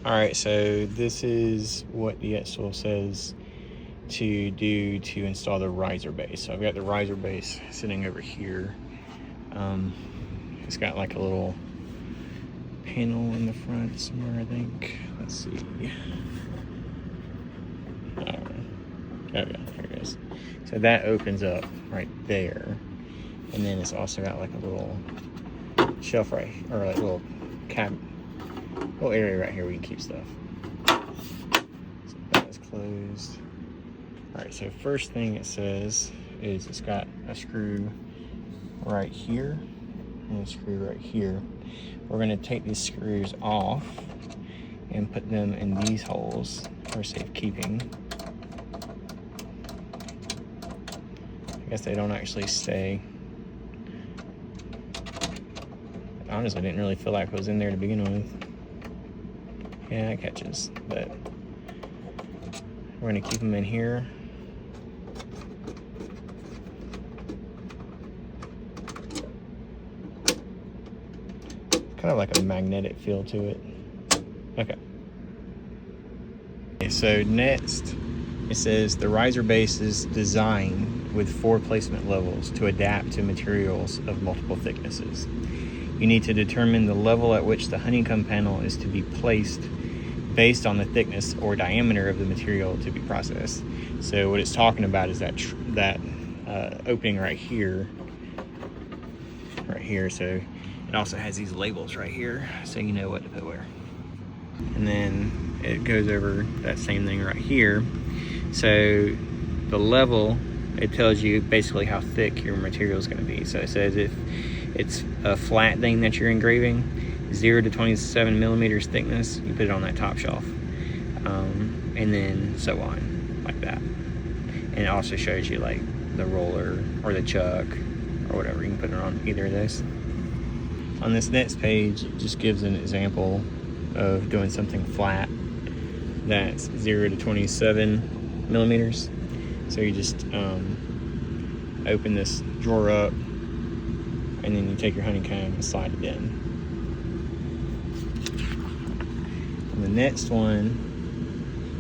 All right, so this is what the install says to do to install the riser base. So I've got the riser base sitting over here. It's got like a little panel in the front somewhere, I think. Let's see. Oh yeah, there it is. So that opens up right there, and then it's also got like a little shelf right, or like a little little area right here where you can keep stuff. So that is closed. All right, so first thing it says is it's got a screw right here and a screw right here. We're going to take these screws off and put them in these holes for safekeeping. I guess they don't actually stay. Honestly, I didn't really feel like it was in there to begin with. Yeah, it catches, but we're going to keep them in here. Kind of like a magnetic feel to it. Okay. So next, it says the riser base is designed with 4 placement levels to adapt to materials of multiple thicknesses. You need to determine the level at which the honeycomb panel is to be placed based on the thickness or diameter of the material to be processed. So what it's talking about is that opening right here. So it also has these labels right here, so you know what to put where. And then it goes over that same thing right here. So the level, it tells you basically how thick your material is going to be. So it says if it's a flat thing that you're engraving, 0 to 27 millimeters thickness, you put it on that top shelf. And then so on, like that. And it also shows you like the roller or the chuck or whatever. You can put it on either of those. On this next page, it just gives an example of doing something flat that's 0 to 27 millimeters. So you just open this drawer up, and then you take your honeycomb and slide it in. And the next one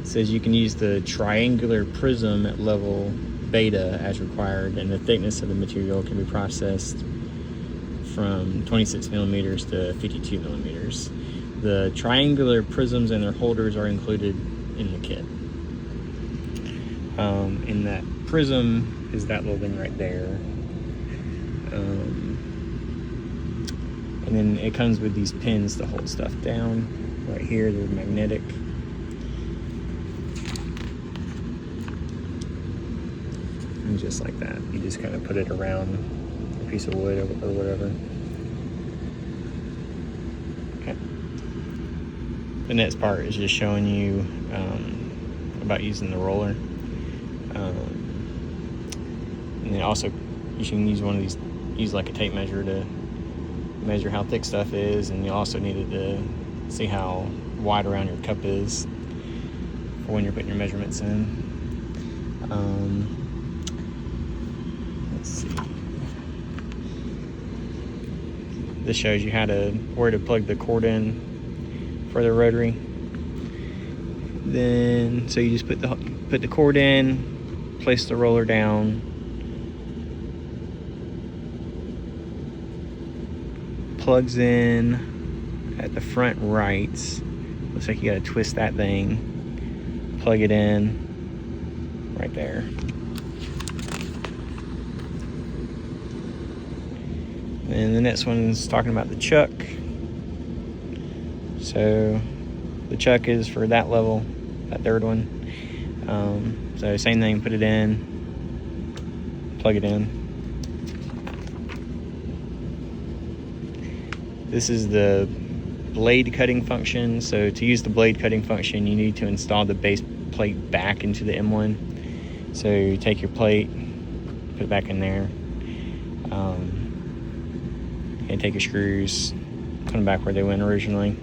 says you can use the triangular prism at level beta as required, and the thickness of the material can be processed from 26 millimeters to 52 millimeters. The triangular prisms and their holders are included in the kit. And that prism is that little thing right there. And then it comes with these pins to hold stuff down. Right here, they're magnetic. And just like that, you just kind of put it around a piece of wood or whatever. Okay. The next part is just showing you about using the roller. And then also you can use one of these, use like a tape measure to measure how thick stuff is, and you also need it to see how wide around your cup is for when you're putting your measurements in. Let's see. This shows you where to plug the cord in for the rotary. Then, so you just put the cord in, place the roller down, plugs in at the front right. Looks like you gotta twist that thing, plug it in right there. And the next one's talking about the chuck. So the chuck is for that level, that third one. So same thing, put it in, plug it in. This is the blade cutting function. So to use the blade cutting function, you need to install the base plate back into the M1. So you take your plate, put it back in there, and take your screws, put them back where they went originally.